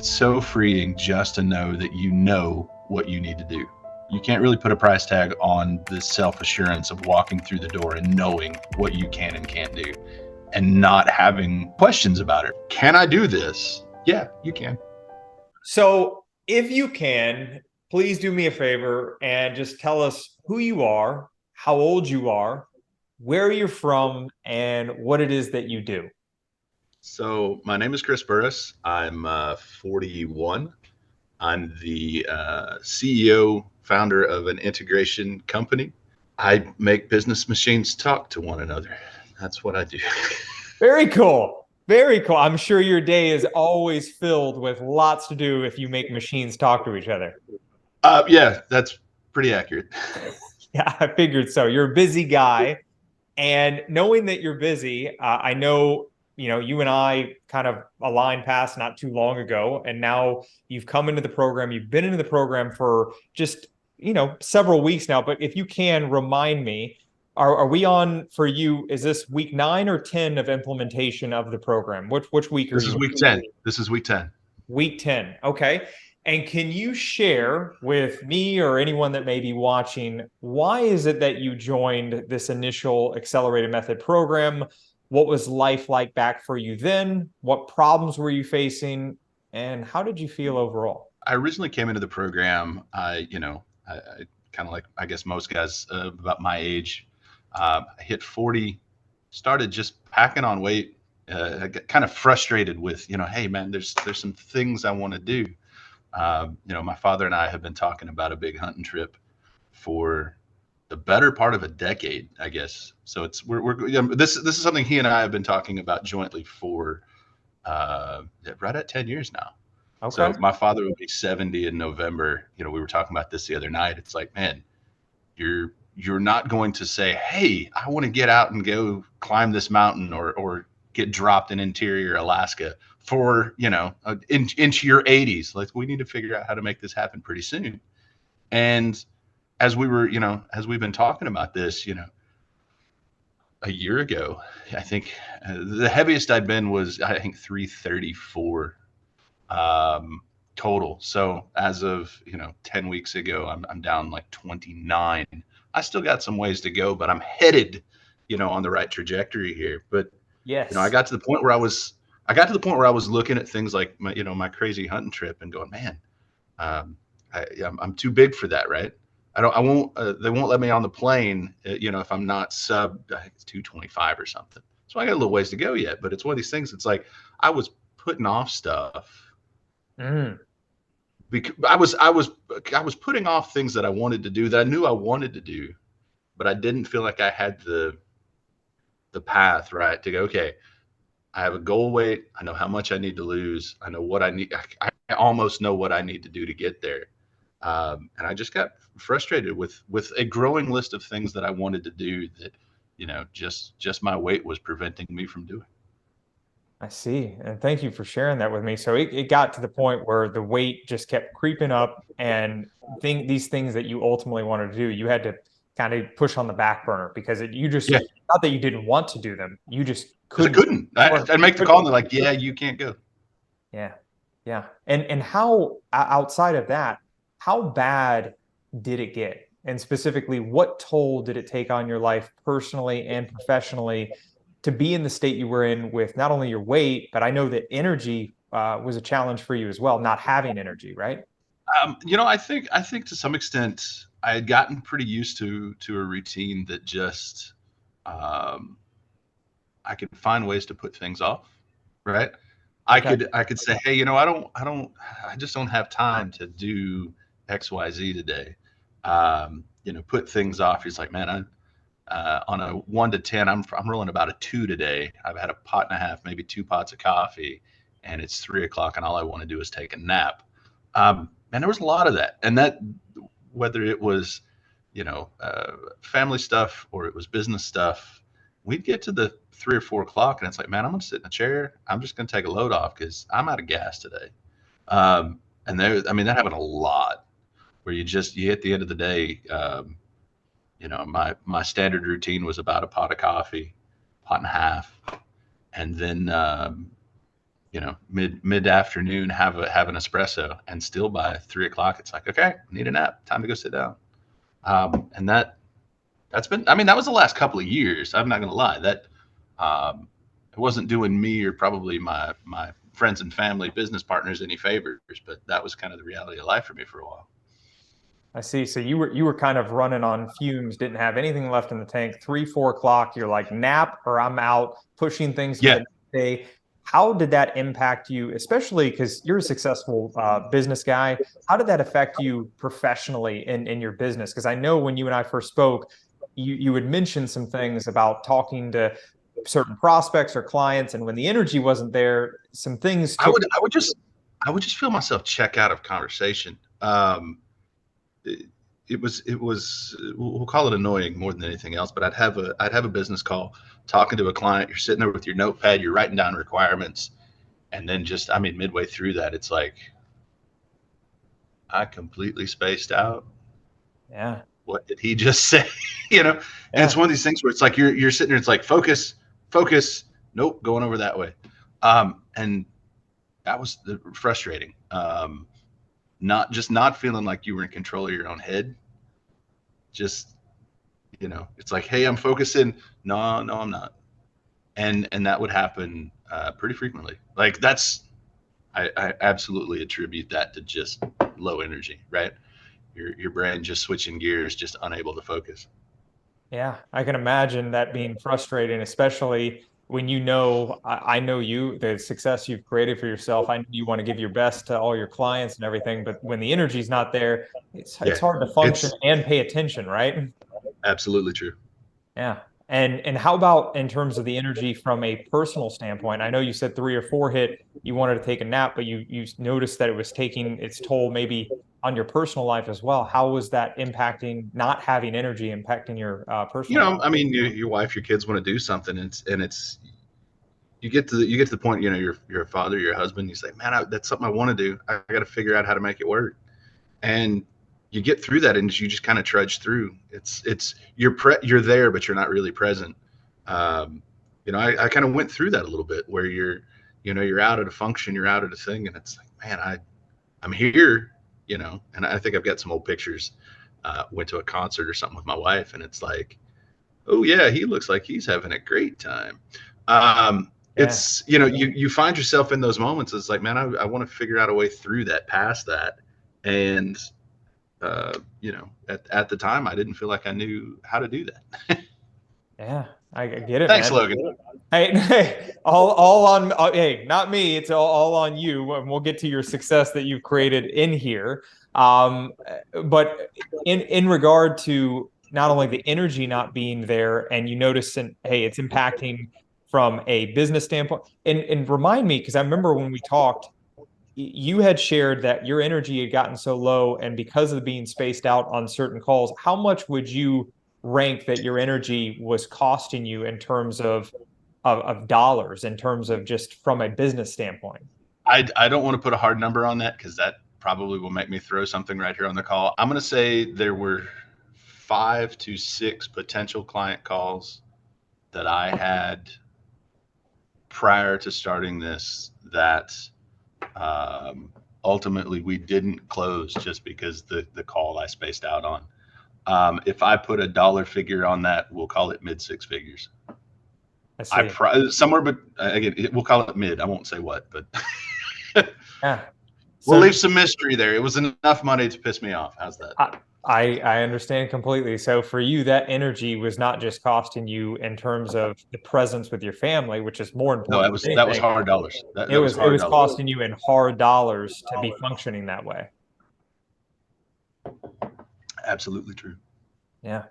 it's so freeing just to know that you know what you need to do. You can't really put a price tag on the self-assurance of walking through the door and knowing what you can and can't do and not having questions about it. Can I do this? Yeah, you can. So, if you can, please do me a favor and just tell us who you are, how old you are, where you're from, and what it is that you do. So my name is Chris Burris. I'm 41. I'm the CEO, founder of an integration company. I make business machines talk to one another. That's what I do. Very cool. Very cool. I'm sure your day is always filled with lots to do if you make machines talk to each other. Yeah, that's pretty accurate. Yeah, I figured so. You're a busy guy. And knowing that you're busy, I know, you and I kind of aligned paths not too long ago. And now you've come into the program. You've been into the program for just, several weeks now. But if you can remind me, are we on for you? Is this week 9 or 10 of implementation of the program? Which week are This is you in? week 10. This is week 10. Week 10. Okay. And can you share with me or anyone that may be watching, why is it that you joined this initial accelerated method program? What was life like back for you then? What problems were you facing? And how did you feel overall? I originally came into the program. I kind of like, I guess, most guys about my age. I hit 40, started just packing on weight. I got kind of frustrated with, hey man, there's some things I want to do. My father and I have been talking about a big hunting trip for the better part of a decade, I guess. So this is something he and I have been talking about jointly for right at 10 years now. Okay. So my father will be 70 in November. We were talking about this the other night. It's like, man, you're not going to say, hey, I want to get out and go climb this mountain or get dropped in interior Alaska for, into your 80s. Like, we need to figure out how to make this happen pretty soon. And as we've been talking about this, a year ago, I think the heaviest I'd been was, I think, 334 total. So as of 10 weeks ago, I'm down like 29. I still got some ways to go, but I'm headed on the right trajectory here. But I Yes. got to the point where I was looking at things like my crazy hunting trip and going, man, I'm too big for that, right? I won't they won't let me on the plane if I'm not sub, I think it's 225 or something. So I got a little ways to go yet, but it's one of these things. It's like I was putting off stuff Mm, because I was putting off things that I wanted to do, that I knew I wanted to do, but I didn't feel like I had the path right to go. Okay, I have a goal weight. I know how much I need to lose. I know what I need. I almost know what I need to do to get there. And I just got frustrated with a growing list of things that I wanted to do that just my weight was preventing me from doing. I see. And thank you for sharing that with me. So it got to the point where the weight just kept creeping up and these things that you ultimately wanted to do, you had to kind of push on the back burner because you just, Yeah, not that you didn't want to do them, you just because I couldn't. couldn't. Or I'd make the call couldn't. and they're like, "Yeah, you can't go." Yeah. Yeah. And how outside of that, how bad did it get? And specifically, what toll did it take on your life personally and professionally to be in the state you were in with not only your weight, but I know that energy was a challenge for you as well, not having energy, right? I think to some extent I had gotten pretty used to a routine that just um, I could find ways to put things off, right? I Okay. could I could say, hey, I just don't have time to do XYZ today. Put things off. He's like, man, on a 1 to 10, I'm rolling about a 2 today. I've had a pot and a half, maybe 2 pots of coffee, and it's 3 o'clock, and all I want to do is take a nap. And there was a lot of that, and that, whether it was, family stuff or it was business stuff, we'd get to the 3 or 4 o'clock, and it's like, man, I'm gonna sit in a chair. I'm just gonna take a load off because I'm out of gas today. And that happened a lot, where you at the end of the day, my standard routine was about a pot of coffee, pot and a half, and then mid afternoon, have an espresso, and still by 3 o'clock, it's like, okay, need a nap, time to go sit down. And that's been, I mean, that was the last couple of years. I'm not going to lie, that it wasn't doing me or probably my friends and family, business partners any favors, but that was kind of the reality of life for me for a while. I see. So you were kind of running on fumes, didn't have anything left in the tank. 3, 4 o'clock, you're like nap or I'm out pushing things to Yeah, the next day. How did that impact you, especially because you're a successful business guy? How did that affect you professionally in your business? Because I know when you and I first spoke, you had mentioned some things about talking to certain prospects or clients, and when the energy wasn't there, some things I took. would I would just I would just feel myself check out of conversation. It, it was we'll call it annoying more than anything else, but I'd have a business call, talking to a client. You're sitting there with your notepad, you're writing down requirements, and then just, I mean, midway through that, it's like I completely spaced out. Yeah, What did he just say? you know, and it's yeah, one of these things where it's like you're sitting there, it's like focus, focus. Nope, going over that way. And that was frustrating. Not feeling like you were in control of your own head. Just, it's like, hey, I'm focusing. No, no, I'm not. And that would happen pretty frequently. Like I absolutely attribute that to just low energy, right? Your brain just switching gears, just unable to focus. yeah. I can imagine that being frustrating, especially when I know you, the success you've created for yourself. I know you want to give your best to all your clients and everything, but when the energy's not there, it's Yeah, hard to function it's and pay attention, right? absolutely true. Yeah. And how about in terms of the energy from a personal standpoint? I know you said 3 or 4 hit, you wanted to take a nap, but you noticed that it was taking its toll maybe on your personal life as well. How was that impacting not having energy impacting your personal life? I mean, your wife, your kids want to do something, and it's you get to the point, you're a father, you're a husband, you say, man, that's something I want to do. I got to figure out how to make it work. And you get through that, and you just kind of trudge through. You're there, but you're not really present. um, I kind of went through that a little bit, where you're out at a function, you're out at a thing, and it's like, man, I'm here. And I think I've got some old pictures. Went to a concert or something with my wife, and it's like, oh yeah, he looks like he's having a great time. Yeah. It's, you find yourself in those moments. It's like, man, I want to figure out a way through that, past that. And at the time, I didn't feel like I knew how to do that. Yeah. I get it, Thanks, man. Logan. Hey, hey, all on, hey, not me. It's all on you, and we'll get to your success that you've created in here. But in regard to not only the energy not being there, and you notice, and hey, it's impacting from a business standpoint. And remind me, because I remember when we talked, you had shared that your energy had gotten so low, and because of being spaced out on certain calls, how much would you rank that your energy was costing you in terms of dollars, in terms of just from a business standpoint? I don't want to put a hard number on that, because that probably will make me throw something right here on the call. I'm going to say there were 5 to 6 potential client calls that I had prior to starting this, that ultimately we didn't close, just because the call I spaced out on. If I put a dollar figure on that, we'll call it mid six figures. I see. Somewhere, but again, we'll call it mid. I won't say what, but Yeah. we'll So leave some mystery there. It was enough money to piss me off. How's that? I understand completely. So for you, that energy was not just costing you in terms of the presence with your family, which is more No, important that than was that was anything. hard dollars. That, It that was was it hard was dollars. costing you in hard dollars to be functioning that way. Absolutely true. Yeah.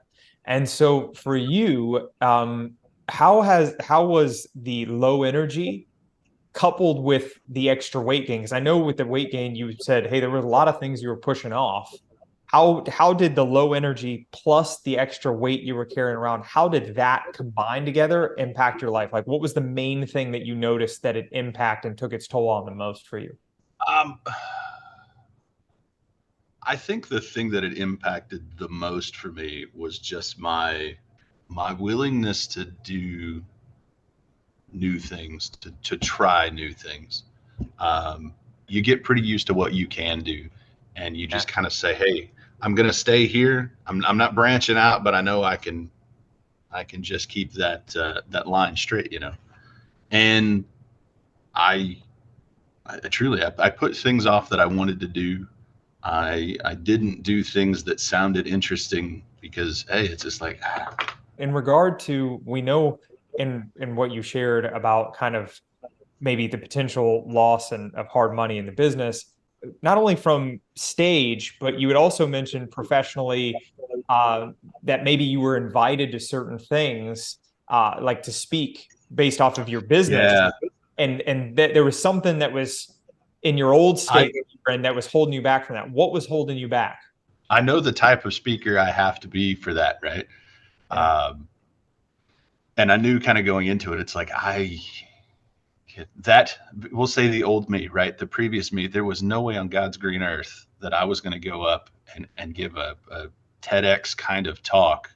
And so for you, how was the low energy coupled with the extra weight gain? Because I know with the weight gain, you said, hey, there were a lot of things you were pushing off. How did the low energy plus the extra weight you were carrying around, how did that combine together impact your life? Like, what was the main thing that you noticed that it impacted and took its toll on the most for you? Um, I think the thing that it impacted the most for me was just my willingness to do new things, to try new things. you get pretty used to what you can do, and you Yeah. just kind of say, "Hey, I'm going to stay here. I'm not branching out, but I know I can just keep that line straight, you know." And I, I truly, I put things off that I wanted to do. I didn't do things that sounded interesting because, hey, it's just like, In regard to, we know in what you shared about kind of maybe the potential loss and of hard money in the business, not only from stage, but you had also mentioned professionally uh, that maybe you were invited to certain things, like to speak based off of your business, yeah, and that there was something that was in your old I state and that was holding you back from that. What was holding you back? I know the type of speaker I have to be for that, right? Yeah. Um, and I knew kind of going into it, it's like that we'll say the old me, right? The previous me, there was no way on God's green earth that I was going to go up and give a TEDx kind of talk,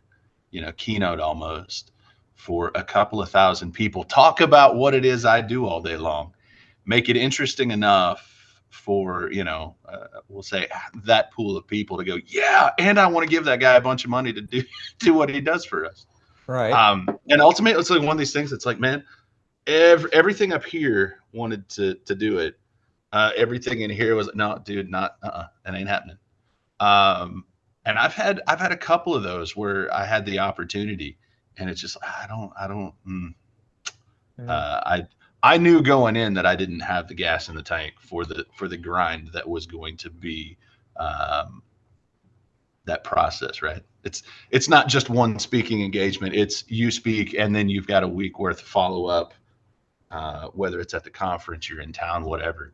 you know, keynote almost for a couple of thousand people, talk about what it is I do all day long, make it interesting enough for, you know, we'll say that pool of people to go, yeah, and I want to give that guy a bunch of money to do what he does for us. Right. And ultimately, it's like one of these things. It's like, man, everything up here wanted to do it. Everything in here was no, dude, not it ain't happening. Um, and I've had a couple of those where I had the opportunity, and it's just I don't. Mm. Uh, I I knew going in that I didn't have the gas in the tank for the grind that was going to be um, that process, right? It's not just one speaking engagement. It's you speak, and then you've got a week worth of follow up, whether it's at the conference, you're in town, whatever.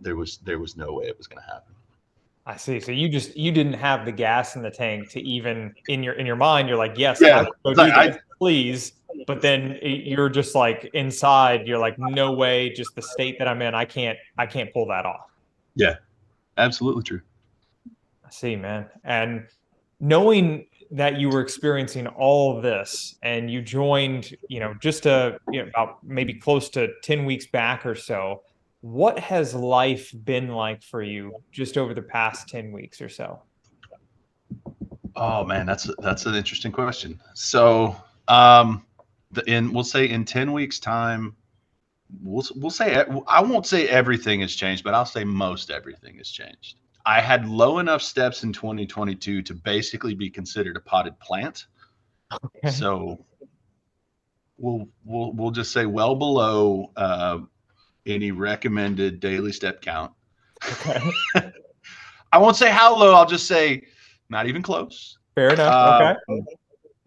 There was no way it was going to happen. I see. So you didn't have the gas in the tank to even in your mind, you're like, yes, I Yeah, will go it's do like this, please. But then you're just like inside, you're like, no way, just the state that I'm in, I can't pull that off. yeah, absolutely true. I see, man. And knowing that you were experiencing all of this and you joined, just about maybe close to 10 weeks back or so, what has life been like for you just over the past 10 weeks or so? Oh man, that's an interesting question. So, um, in we'll say in 10 weeks time, we'll say I won't say everything has changed, but I'll say most everything has changed. I had low enough steps in 2022 to basically be considered a potted plant. Okay. So we'll just say well below any recommended daily step count. Okay. I won't say how low. I'll just say not even close. Fair enough. Um, Okay.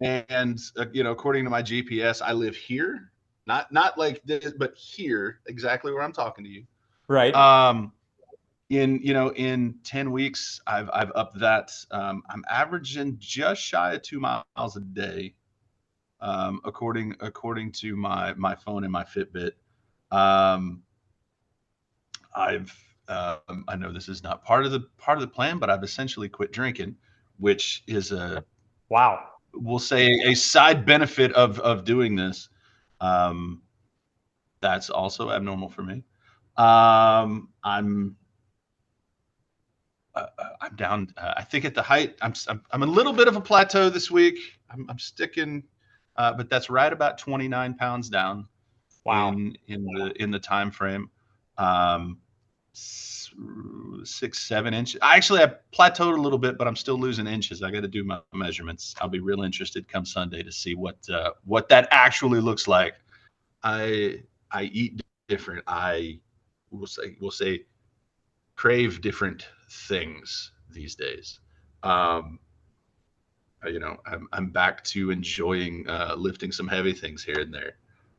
and you know, according to my GPS, I live here, not like this, but here, exactly where I'm talking to you. Right. Um, in you know, in 10 weeks, I've upped that. I'm averaging just shy of 2 miles a day, according to my phone and my Fitbit. Um, I've I know this is not part of the plan, but I've essentially quit drinking, which is a Wow. we'll say a side benefit of doing this. Um, that's also abnormal for me. I'm I'm down. I think at the height, I'm a little bit of a plateau this week. I'm sticking, but that's right about 29 pounds down Wow. in the time frame. Um, 6 7 inches. I plateaued a little bit, but I'm still losing inches. I got to do my measurements. I'll be real interested come Sunday to see what that actually looks like. I eat different. I will say crave different things these days. Um, you know, I'm back to enjoying lifting some heavy things here and there.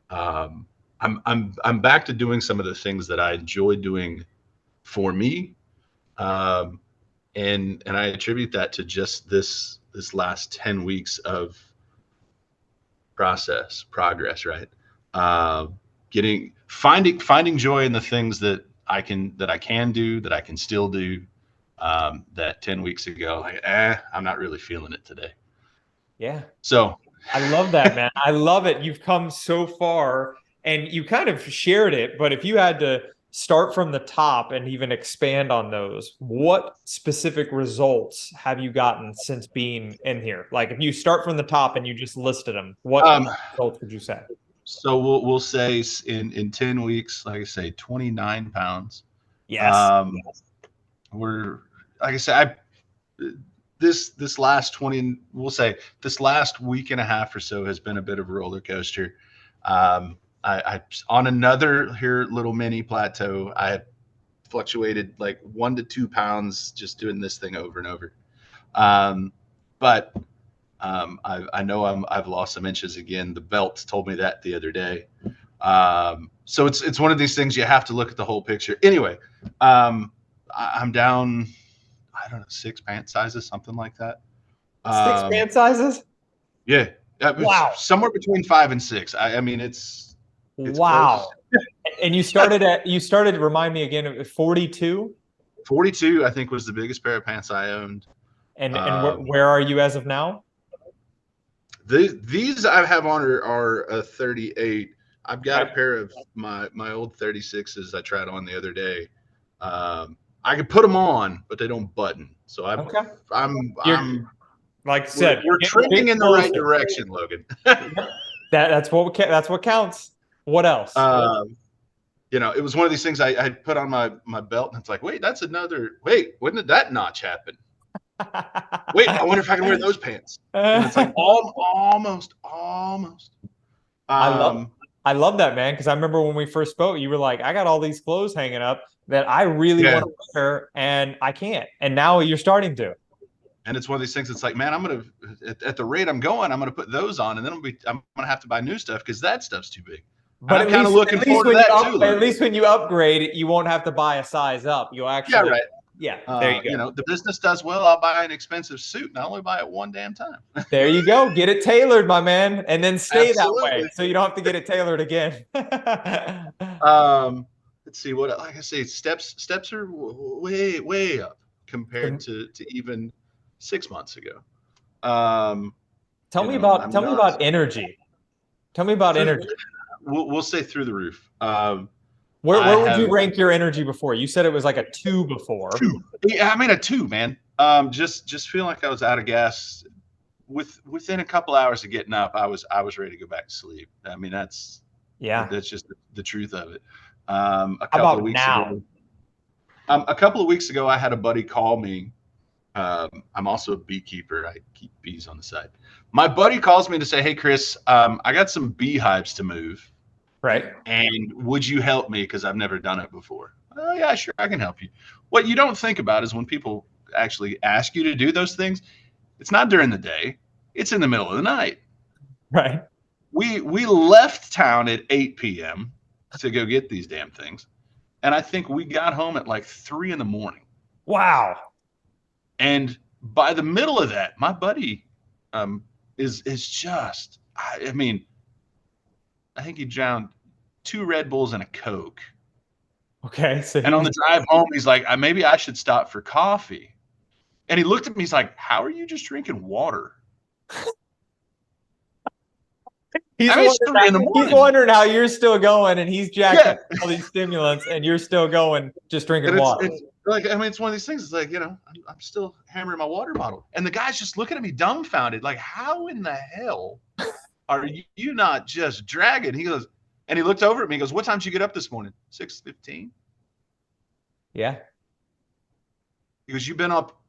Um, I'm back to doing some of the things that I enjoy doing for me, um, and I attribute that to just this last 10 weeks of progress, right? Uh, getting finding joy in the things that I can do, that I can still do. That 10 weeks ago, like, I'm not really feeling it today. Yeah. So I love that, man. I love it. You've come so far and you kind of shared it, but if you had to start from the top and even expand on those, what specific results have you gotten since being in here? Like if you start from the top and you just listed them, what Um, results would you say? so we'll say in 10 weeks, like I say, 29 pounds. Yes. Um, we're like I said, this last 20, we'll say this last week and a half or so has been a bit of a roller coaster. I on another here little mini plateau, I had fluctuated like 1 to 2 pounds just doing this thing over and over. But I know I've lost some inches again. The belt told me that the other day. So it's one of these things you have to look at the whole picture. Anyway, I'm down, I don't know, 6 pant sizes, something like that. Six pant sizes? Yeah, Wow. somewhere between 5 and 6. I mean, it's close. Wow. And you started, remind me again, of 42? 42, I think, was the biggest pair of pants I owned. And where are you as of now? These I have on are a 38. I've got a pair of my old 36s I tried on the other day. I could put them on, but they don't button. So I'm like I said, we're trending in the right direction, Logan. that's what counts. What else? It was one of these things I put on my belt, and it's like, wait, when did that notch happen? Wait, I wonder if I can wear those pants. And it's like almost. I love that, man, because I remember when we first spoke, you were like, I got all these clothes hanging up that I really want to wear, and I can't. And now you're starting to. And it's one of these things. It's like, man, I'm gonna at the rate I'm going, I'm gonna put those on, and then I'm gonna have to buy new stuff because that stuff's too big. But I'm kind of looking forward to that too. At least when you upgrade, you won't have to buy a size up. You'll actually, yeah, there you go. The business does well. I'll buy an expensive suit, and I only buy it one damn time. There you go. Get it tailored, my man, and then stay that way, so you don't have to get it tailored again. Let's see what, like I say, steps are way up compared to even 6 months ago. Tell me about energy. Tell me about energy. We'll say through the roof. Where would you rank your energy before? You said it was like a 2 before. 2. Yeah, I mean a 2, man. Just feeling like I was out of gas. Within a couple hours of getting up, I was ready to go back to sleep. I mean, that's just the truth of it. A couple of weeks ago, I had a buddy call me. I'm also a beekeeper. I keep bees on the side. My buddy calls me to say, "Hey, Chris, I got some beehives to move. Right. And would you help me? Because I've never done it before." Oh, yeah, sure, I can help you. What you don't think about is when people actually ask you to do those things, it's not during the day. It's in the middle of the night. Right. We left town at 8 p.m. to go get these damn things. And I think we got home at like 3 a.m. Wow. And by the middle of that, my buddy is just, I mean, I think he drowned 2 Red Bulls and a Coke. Okay. So and on the drive home, he's like, maybe I should stop for coffee. And he looked at me, he's like, how are you just drinking water? He's wondering how you're still going, and he's jacked up all these stimulants, and you're still going, just drinking water. It's one of these things. It's like, I'm still hammering my water bottle. And the guy's just looking at me dumbfounded, like, how in the hell are you not just dragging? He goes, and he looked over at me, he goes, what time did you get up this morning? 6:15. Yeah. He goes, you've been up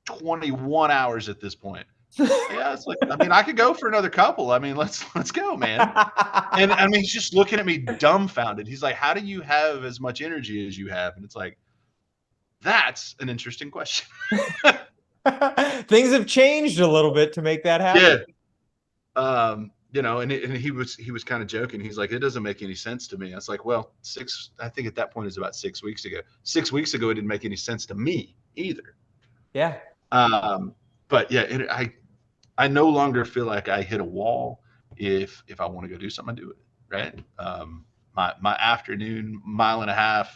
21 hours at this point. Yeah, it's like, I mean, I could go for another couple. I mean, let's go, man. And I mean, he's just looking at me dumbfounded. He's like, how do you have as much energy as you have? And it's like, that's an interesting question. Things have changed a little bit to make that happen. Yeah. And he was kind of joking. He's like, it doesn't make any sense to me. I was like, well, I think at that point it was about 6 weeks ago. 6 weeks ago, it didn't make any sense to me either. Yeah. But yeah, I no longer feel like I hit a wall. If I want to go do something, I do it. Right. My afternoon 1.5 miles,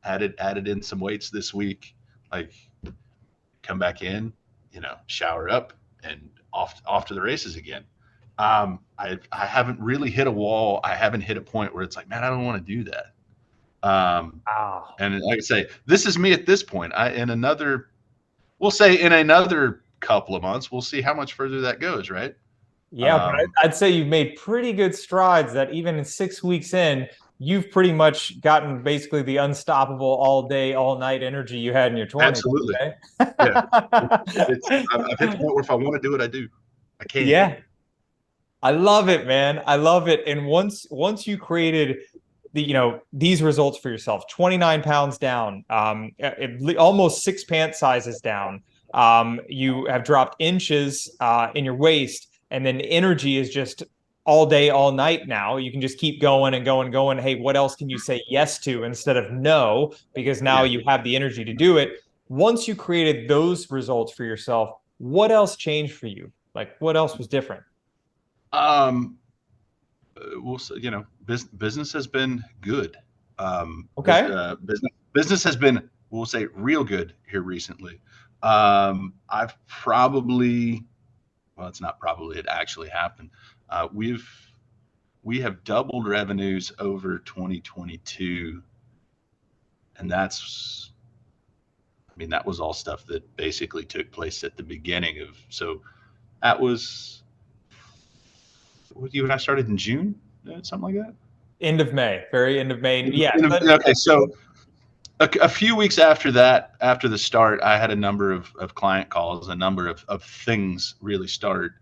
added in some weights this week, like come back in, shower up and off to the races again. I haven't really hit a wall. I haven't hit a point where it's like, man, I don't want to do that. Wow. And like I say, this is me at this point. We'll say in another couple of months, we'll see how much further that goes, right? Yeah, but Um, I'd say you've made pretty good strides that even in 6 weeks in, you've pretty much gotten basically the unstoppable all day, all night energy you had in your 20s. Absolutely. Yeah. Okay? I've hit the point where if I want to do it, I do. I can. Yeah, I love it, man. I love it. And once you created these results for yourself, 29 pounds down, almost 6 pant sizes down, you have dropped inches in your waist, and then energy is just all day, all night now. You can just keep going and going and going. Hey, what else can you say yes to instead of no? Because now Yeah. you have the energy to do it. Once you created those results for yourself, what else changed for you? Like, what else was different? Um, business has been good. Okay. Business has been, we'll say, real good here recently. I've probably, well, it's not probably, it actually happened. We have doubled revenues over 2022, and that was all stuff that basically took place at the beginning of. So that was, you and I started in June, something like that. End of May, very end of May. Yeah. Okay, so a few weeks after that, after the start, I had a number of client calls, a number of things really start,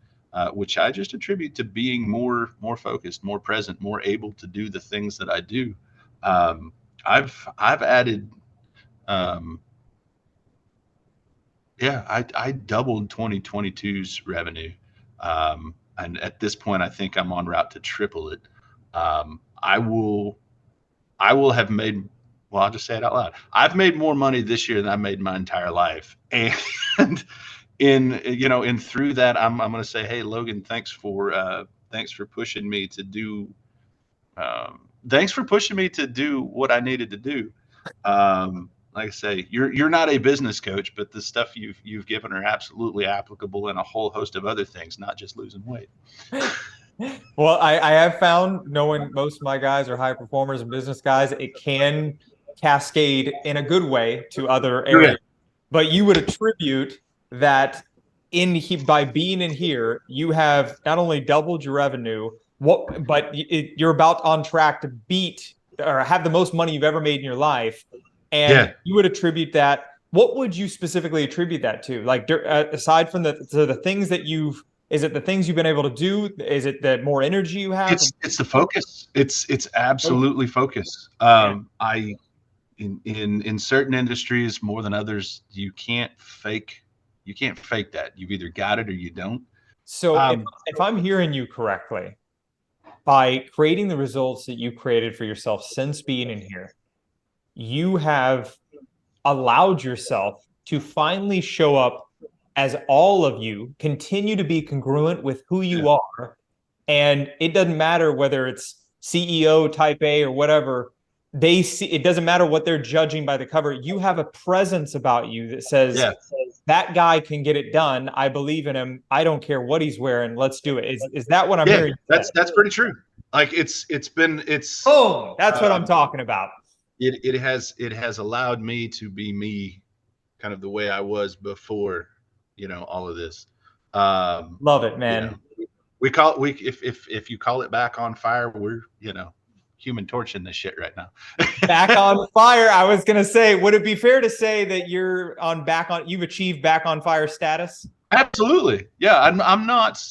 which I just attribute to being more focused, more present, more able to do the things that I do. Um, I've added, um, yeah, I doubled 2022's revenue, and at this point, I think I'm on route to triple it. Um, I will I will have made, well, I'll just say it out loud. I've made more money this year than I've made my entire life. And in through that, I'm going to say, hey, Logan, thanks for pushing me to do, thanks for pushing me to do what I needed to do. Like I say, you're not a business coach, but the stuff you've given are absolutely applicable in a whole host of other things, not just losing weight. Well, I have found, knowing most of my guys are high performers and business guys, it can cascade in a good way to other Okay. areas. But you would attribute that by being in here, you have not only doubled your revenue, but you're about on track to beat or have the most money you've ever made in your life. And Yeah. you would attribute that. What would you specifically attribute that to? Like, aside from the things that is it the things you've been able to do? Is it the more energy you have? It's the focus. It's absolutely focus. Yeah. I in certain industries more than others, you can't fake that. You've either got it or you don't. So if Um, if I'm hearing you correctly, by creating the results that you created for yourself since being in here, you have allowed yourself to finally show up as all of you, continue to be congruent with who yeah, you are. And it doesn't matter whether it's CEO type A or whatever, they see it doesn't matter what they're judging by the cover. You have a presence about you that says yeah, that guy can get it done. I believe in him. I don't care what he's wearing. Let's do it. Is that what I'm yeah. hearing you say? That's pretty true. Like Boom. That's what I'm um, talking about. it has allowed me to be me, kind of the way I was before, all of this. Um, Love it, you know, man. we if you call it back on fire, we're human torching this shit right now. Back on fire. I was gonna say, would it be fair to say that you've achieved back on fire status? Absolutely. Yeah. I'm not,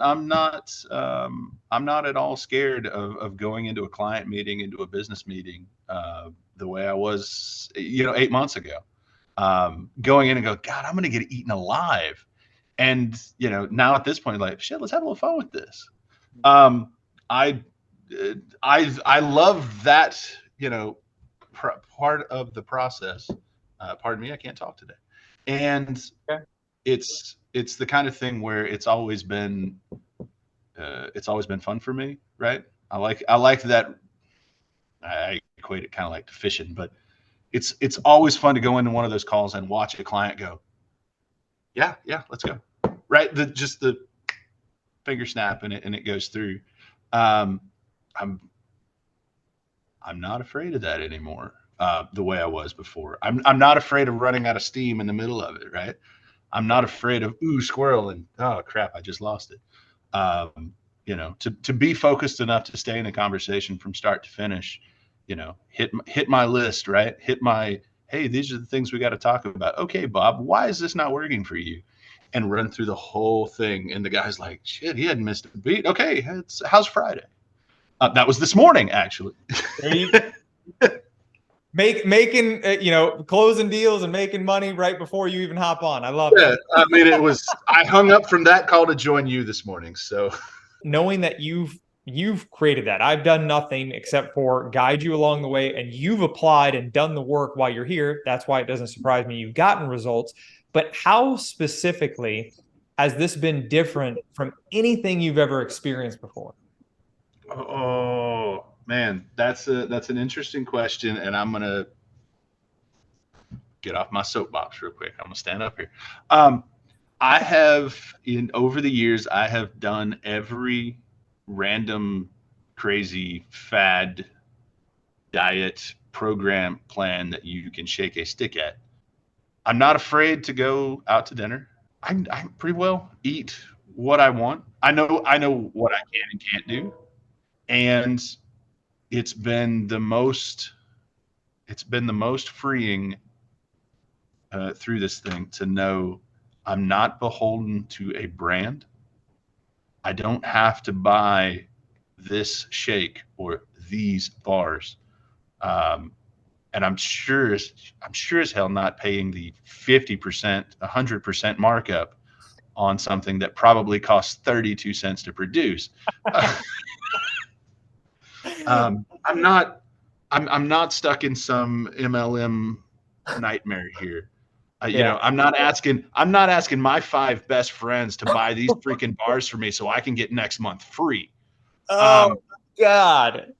I'm not at all scared of going into a client meeting, into a business meeting, the way I was, 8 months ago. Going in and go, God, I'm going to get eaten alive. And, now at this point, like, shit, let's have a little fun with this. Um, I, I love that, part of the process. Pardon me, I can't talk today. And Okay. it's the kind of thing where it's always been fun for me, right? I like that. I equate it kind of like to fishing, but it's always fun to go into one of those calls and watch a client go, yeah, yeah, let's go, right? Just the finger snap and it goes through. um I'm I'm not afraid of that anymore. The way I was before. I'm not afraid of running out of steam in the middle of it, right? I'm not afraid of squirrel and oh crap, I just lost it. To be focused enough to stay in a conversation from start to finish, hit my list, right? Hit my, hey, these are the things we got to talk about. Okay, Bob, why is this not working for you? And run through the whole thing. And the guy's like, shit, he hadn't missed a beat. Okay, how's Friday? That was this morning, actually. Making closing deals and making money right before you even hop on. I love it. I mean, I hung up from that call to join you this morning. So knowing that you've created that, I've done nothing except for guide you along the way, and you've applied and done the work while you're here. That's why it doesn't surprise me you've gotten results. But how specifically has this been different from anything you've ever experienced before? Oh man, that's an interesting question, and I'm gonna get off my soapbox real quick. I'm gonna stand up here. I have over the years, I have done every random, crazy fad diet program plan that you can shake a stick at. I'm not afraid to go out to dinner. I pretty well eat what I want. I know what I can and can't do, and it's been the most freeing through this thing to know I'm not beholden to a brand. I don't have to buy this shake or these bars. And I'm sure as hell not paying the 50%, 100% markup on something that probably costs 32 cents to produce. I'm not stuck in some MLM nightmare here. I'm not asking my 5 best friends to buy these freaking bars for me so I can get next month free. Oh God.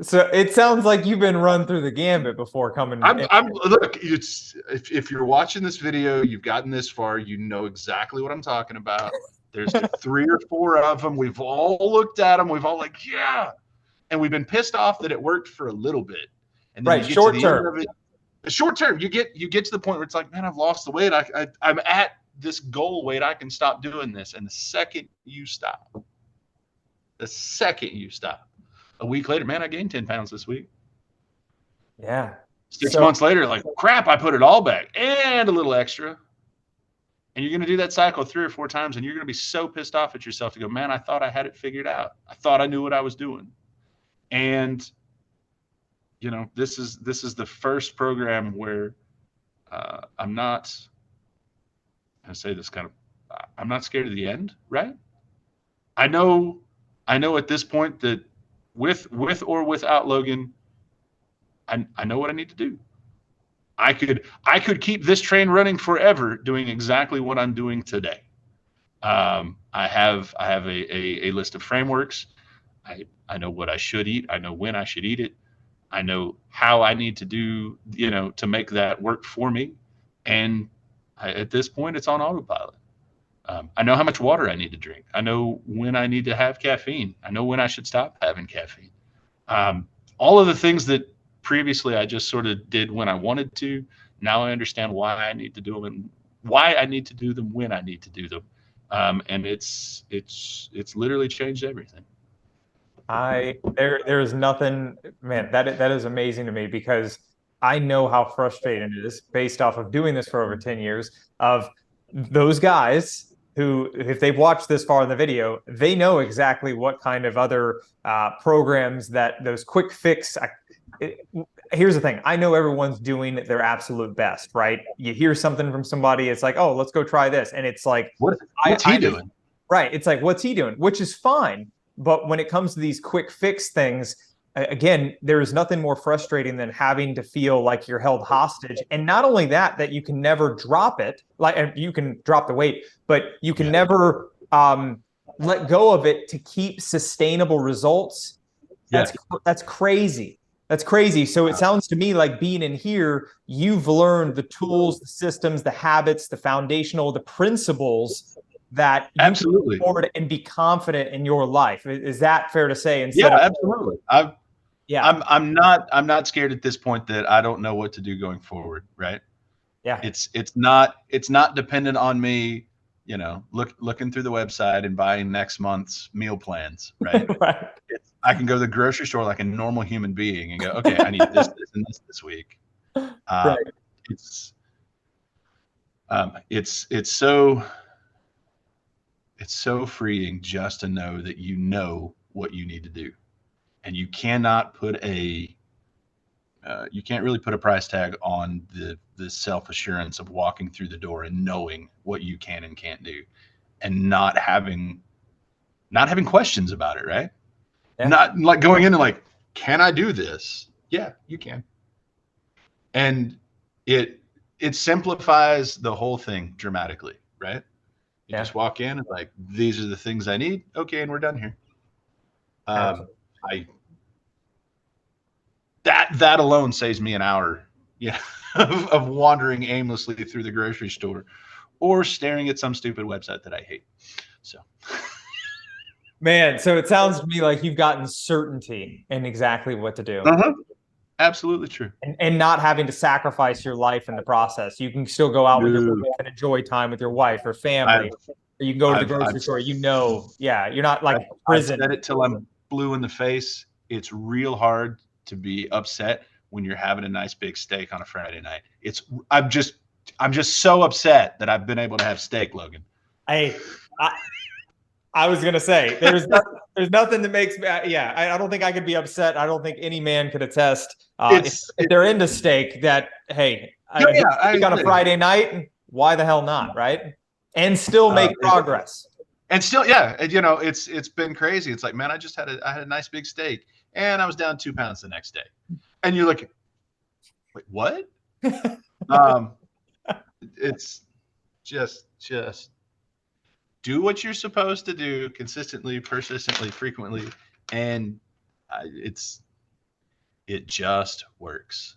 So it sounds like you've been run through the gambit before coming. Look, if you're watching this video, you've gotten this far, you know exactly what I'm talking about. There's 3 or 4 of them. We've all looked at them. We've all like, yeah. And we've been pissed off that it worked for a little bit. And then right, short term. Short term, you get to the point where it's like, man, I've lost the weight. I'm at this goal weight. I can stop doing this. And the second you stop, a week later, man, I gained 10 pounds this week. Yeah. 6 months later, like, crap, I put it all back and a little extra. And you're going to do that cycle 3 or 4 times, and you're going to be so pissed off at yourself to go, man, I thought I had it figured out. I thought I knew what I was doing. And, this is the first program where I'm not scared of the end, right? I know at this point that with or without Logan, I know what I need to do. I could keep this train running forever doing exactly what I'm doing today. I have a list of frameworks. I know what I should eat. I know when I should eat it. I know how I need to do, to make that work for me. And at this point, it's on autopilot. I know how much water I need to drink. I know when I need to have caffeine. I know when I should stop having caffeine. All of the things that previously I just sort of did when I wanted to, now I understand why I need to do them and why I need to do them when I need to do them. And it's literally changed everything. There is nothing, man, that is amazing to me, because I know how frustrating it is based off of doing this for over 10 years of those guys who, if they've watched this far in the video, they know exactly what kind of other programs that those quick fix. Here's the thing. I know everyone's doing their absolute best, right? You hear something from somebody, it's like, oh, let's go try this. And it's like, what's he doing? Right. It's like, what's he doing? Which is fine. But when it comes to these quick fix things, again, there is nothing more frustrating than having to feel like you're held hostage. And not only that you can never drop it, like you can drop the weight, but you can never let go of it to keep sustainable results. That's crazy. That's crazy. So it sounds to me like being in here, you've learned the tools, the systems, the habits, the foundational, the principles that you absolutely can forward and be confident in your life. Is that fair to say? Absolutely. Yeah. I'm not scared at this point that I don't know what to do going forward, right? Yeah. It's not dependent on me, looking through the website and buying next month's meal plans, right? Right. I can go to the grocery store like a normal human being and go, okay, I need this, and this week. Um, Right. it's it's so freeing just to know that you know what you need to do, and you can't really put a price tag on the self assurance of walking through the door and knowing what you can and can't do, and not having questions about it, right? Yeah. Not like going in and like, can I do this? Yeah, you can. And it simplifies the whole thing dramatically, right? You Yeah. just walk in and like, these are the things I need. Okay, and we're done here. Absolutely. I that alone saves me an hour, yeah, of wandering aimlessly through the grocery store or staring at some stupid website that I hate. So, Man, so it sounds to me like you've gotten certainty in exactly what to do. absolutely true. And not having to sacrifice your life in the process. You can still go out with your No, wife and enjoy time with your wife or family. I've Or you can go to the I've grocery I've store. Yeah, you're not like I've prison. said it till I'm blue in the face. It's real hard to be upset when you're having a nice big steak on a Friday night. I'm just so upset that I've been able to have steak, Logan. I, I was gonna say there's nothing that makes me. Yeah, I don't think I could be upset. I don't think any man could attest if they're into steak. That hey, on a Friday night, why the hell not, right? And still make progress. And still, yeah, it's been crazy. It's like, man, I had a nice big steak, and I was down 2 pounds the next day, and you're like, wait, what? It's just do what you're supposed to do consistently, persistently, frequently, and it just works.